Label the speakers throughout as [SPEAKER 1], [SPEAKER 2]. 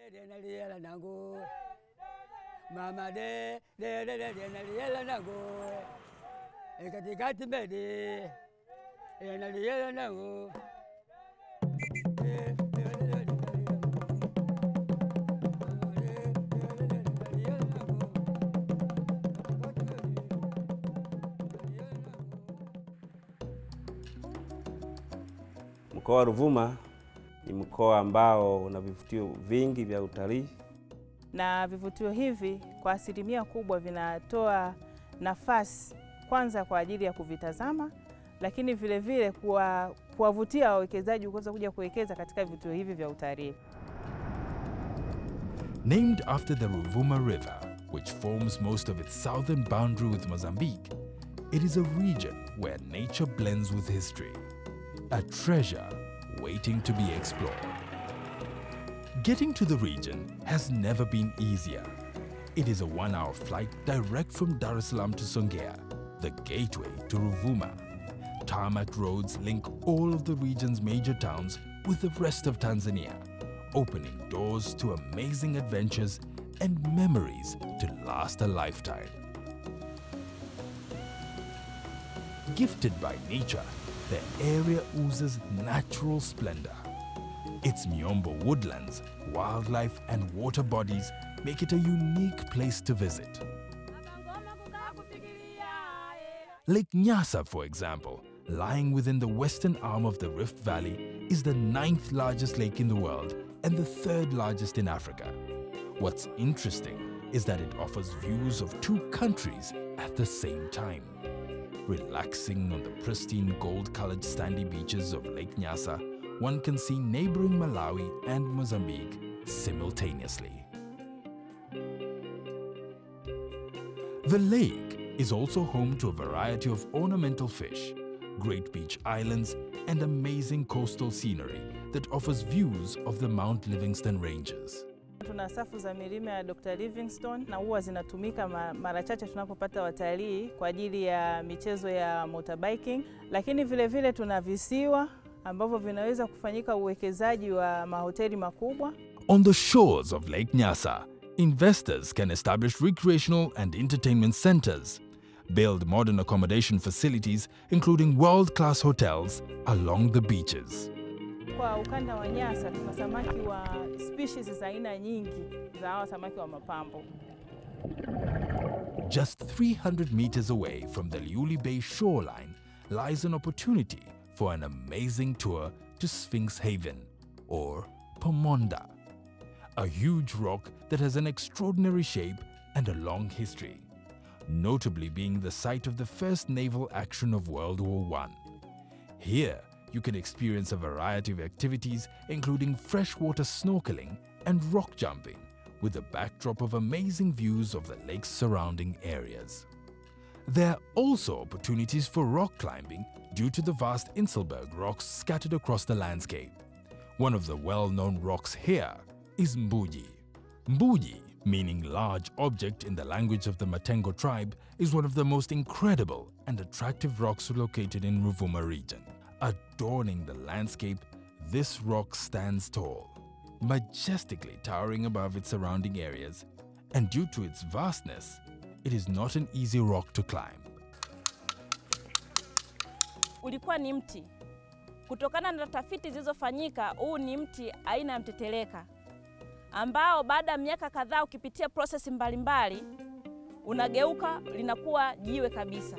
[SPEAKER 1] Mama de naliela nango katikati mbele naliela nango.
[SPEAKER 2] Mkoa wa Ruvuma ni mkoa ambao una vivutio vingi vya utalii.
[SPEAKER 3] Na vivutio hivi kwa asilimia kubwa vinatoa nafasi kwanza kwa ajili ya kuvitazama, lakini vile vile kuwavutia wawekezaji kuweza kuja kuwekeza katika vivutio hivi vya utalii.
[SPEAKER 4] Named after the Ruvuma River, which forms most of its southern boundary with Mozambique, it is a region where nature blends with history, a treasure waiting to be explored. Getting to the region has never been easier. It is a 1-hour flight direct from Dar es Salaam to Songea, the gateway to Ruvuma. Tarmac roads link all of the region's major towns with the rest of Tanzania, opening doors to amazing adventures and memories to last a lifetime. Gifted by nature, the area oozes natural splendor. Its Miombo woodlands, wildlife and water bodies make it a unique place to visit. Lake Nyasa, for example, lying within the western arm of the Rift Valley, is the 9th largest lake in the world and the 3rd largest in Africa. What's interesting is that it offers views of 2 countries at the same time. Relaxing on the pristine gold-colored sandy beaches of Lake Nyasa, one can see neighboring Malawi and Mozambique simultaneously. The lake is also home to a variety of ornamental fish, great beach islands, and amazing coastal scenery that offers views of the Mount Livingstone Ranges.
[SPEAKER 3] Tuna safu za milima ya Dr. Livingstone na huwa zinatumika mara chache tunapopata watalii kwa ajili ya michezo ya motorbiking, lakini vile vile tuna visiwa ambavyo vinaweza kufanyika uwekezaji wa mahoteli makubwa.
[SPEAKER 4] On the shores of Lake Nyasa, investors can establish recreational and entertainment centers, build modern accommodation facilities including world-class hotels along the beaches.
[SPEAKER 3] Kwa ukanda wa Nyasa tuna samaki wa species za aina nyingi za hawa samaki wa mapambo.
[SPEAKER 4] Just 300 meters away from the Liuli Bay shoreline lies an opportunity for an amazing tour to Sphinx Haven, or Pomonda, a huge rock that has an extraordinary shape and a long history, notably being the site of the first naval action of World War I. Here, you can experience a variety of activities including freshwater snorkeling and rock jumping, with a backdrop of amazing views of the lake's surrounding areas. There are also opportunities for rock climbing due to the vast Inselberg rocks scattered across the landscape. One of the well-known rocks here is Mbuji. Mbuji, meaning large object in the language of the Matengo tribe, is one of the most incredible and attractive rocks located in Ruvuma region. Adorning the landscape, this rock stands tall, majestically towering above its surrounding areas, and due to its vastness, it is not an easy rock to climb.
[SPEAKER 5] Ulikuwa ni mti. Kutokana na tafiti zilizofanyika, huu ni mti aina ya mteteleka, ambao baada ya miaka kadhaa ukipitia process mbalimbali unageuka linakuwa jiwe kabisa.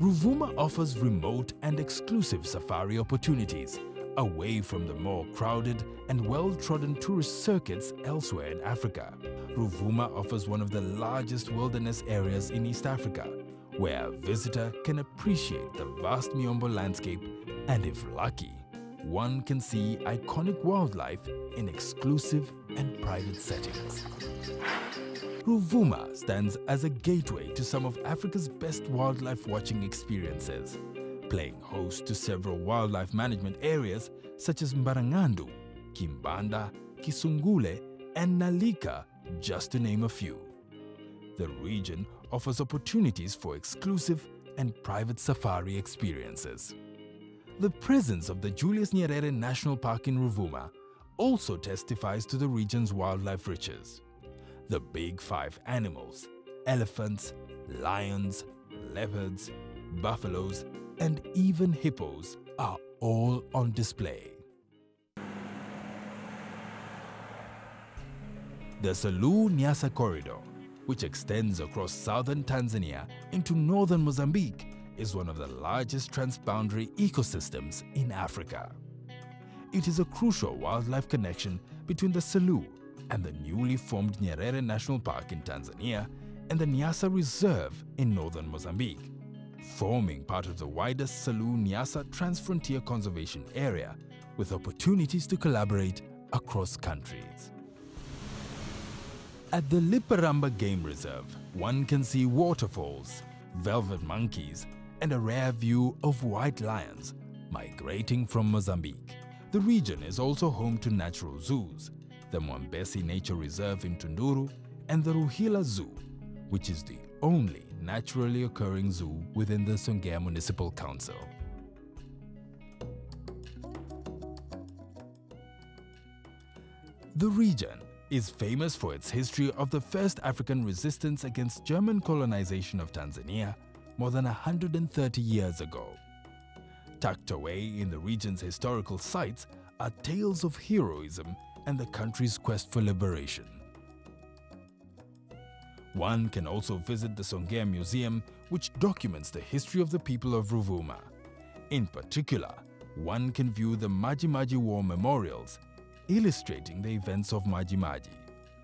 [SPEAKER 4] Ruvuma offers remote and exclusive safari opportunities, away from the more crowded and well-trodden tourist circuits elsewhere in Africa. Ruvuma offers one of the largest wilderness areas in East Africa, where a visitor can appreciate the vast Miombo landscape and, if lucky, one can see iconic wildlife in exclusive and private settings. Ruvuma stands as a gateway to some of Africa's best wildlife watching experiences, playing host to several wildlife management areas such as Mbarangandu, Kimbanda, Kisungule, and Nalika, just to name a few. The region offers opportunities for exclusive and private safari experiences. The presence of the Julius Nyerere National Park in Ruvuma also testifies to the region's wildlife riches. The big five animals, elephants, lions, leopards, buffaloes, and even hippos are all on display. The Selous-Nyassa corridor, which extends across southern Tanzania into northern Mozambique, is one of the largest transboundary ecosystems in Africa. It is a crucial wildlife connection between the Selous and the newly formed Nyerere National Park in Tanzania and the Nyassa Reserve in northern Mozambique, forming part of the wider Selous-Nyassa Transfrontier Conservation Area with opportunities to collaborate across countries. At the Liparamba Game Reserve, one can see waterfalls, velvet monkeys, and a rare view of white lions migrating from Mozambique. The region is also home to natural zoos, the Mwambesi Nature Reserve in Tunduru and the Ruhila Zoo, which is the only naturally occurring zoo within the Songea Municipal Council. The region is famous for its history of the first African resistance against German colonization of Tanzania more than 130 years ago. Tucked away in the region's historical sites are tales of heroism and the country's quest for liberation. One can also visit the Songea Museum, which documents the history of the people of Ruvuma. In particular, one can view the Maji Maji War memorials, illustrating the events of Maji Maji,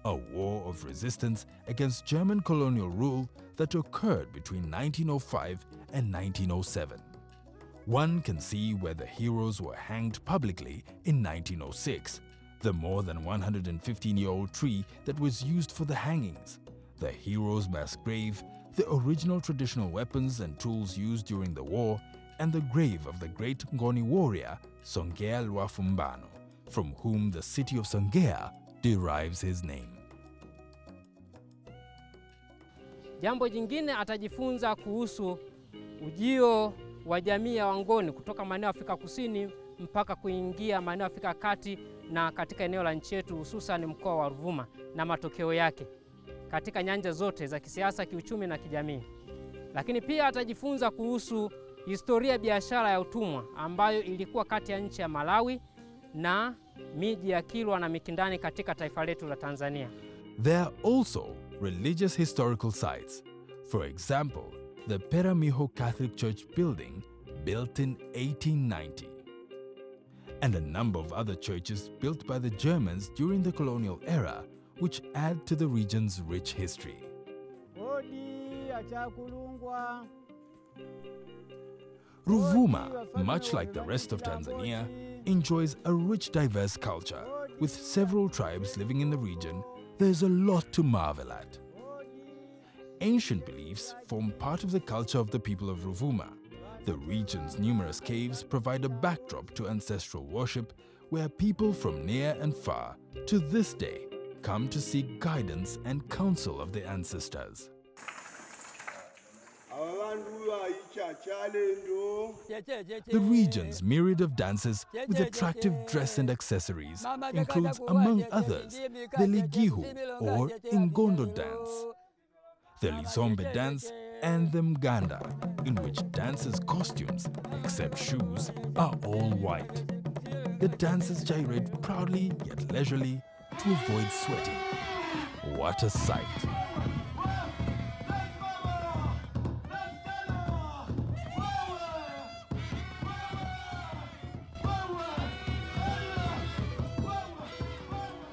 [SPEAKER 4] a war of resistance against German colonial rule that occurred between 1905 and 1907. One can see where the heroes were hanged publicly in 1906, the more than 115-year-old tree that was used for the hangings, the heroes' mass grave, the original traditional weapons and tools used during the war, and the grave of the great Ngoni warrior Songea Lwafumbano, from whom the city of Songea derives his name.
[SPEAKER 6] Jambo jingine atajifunza kuhusu ujio wa jamii ya Wangoni kutoka maeneo ya Afrika Kusini mpaka kuingia maeneo ya Afrika Kati na katika eneo la nchi yetu, hususan mkoa wa Ruvuma na matokeo yake katika nyanja zote za kisiasa, kiuchumi na kijamii. Lakini pia atajifunza kuhusu historia ya biashara ya utumwa ambayo ilikuwa kati ya nchi ya Malawi na miji ya Kilwa na Mikindani katika taifa letu la Tanzania.
[SPEAKER 4] There are also religious historical sites. For example, the Peramiho Catholic Church building, built in 1890, and a number of other churches built by the Germans during the colonial era, which add to the region's rich history. Ruvuma, much like the rest of Tanzania, enjoys a rich, diverse culture. With several tribes living in the region, there's a lot to marvel at. Ancient beliefs form part of the culture of the people of Ruvuma. The region's numerous caves provide a backdrop to ancestral worship, where people from near and far, to this day, come to seek guidance and counsel of their ancestors. The region's myriad of dances with attractive dress and accessories includes, among others, the Ligihu or Ingondo dance, the Lizombe dance, and the Mganda, in which dancers' costumes, except shoes, are all white. The dancers gyrate proudly yet leisurely to avoid sweating. What a sight!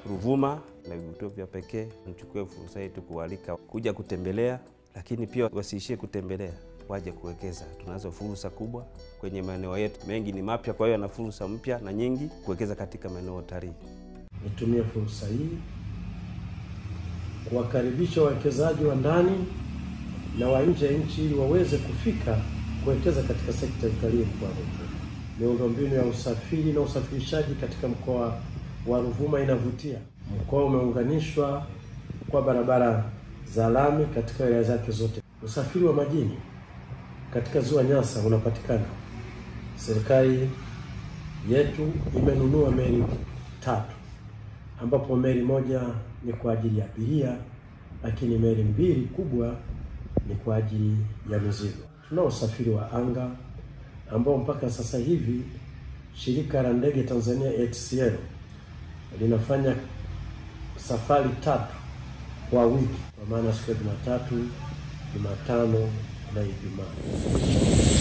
[SPEAKER 2] Ruvuma na vivutio vya pekee, nichukue fursa hii kualika kuja kutembelea, lakini pia wasiishie kutembelea, waje kuwekeza. Tunazo fursa kubwa kwenye maeneo yetu, mengi ni mapya, kwa hiyo na fursa mpya na nyingi kuwekeza katika maeneo ya utalii.
[SPEAKER 7] Nitumie fursa hii kuwakaribisha wawekezaji wa ndani na wa nje ya nchi ili waweze kufika kuwekeza katika sekta ya utalii mkoa wa Ruvuma. Miundombinu ya usafiri na usafirishaji katika mkoa wa Ruvuma inavutia. Mkoa umeunganishwa kwa barabara za lami katika wilaya zake zote. Usafiri wa majini katika ziwa Nyasa unapatikana. Serikali yetu imenunua meli 3 ambapo meli moja ni kwa ajili ya abiria, lakini meli mbili kubwa ni kwa ajili ya mizigo. Tunao usafiri wa anga ambao mpaka sasa hivi shirika la ndege Tanzania ATCL linafanya safari 3 kwa wiki, kwa maana siku ya Jumatatu, Jumatano na Ijumaa.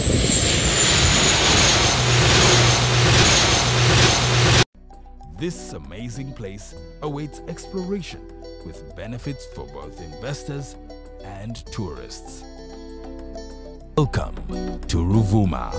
[SPEAKER 4] This amazing place awaits exploration with benefits for both investors and tourists. Welcome to Ruvuma.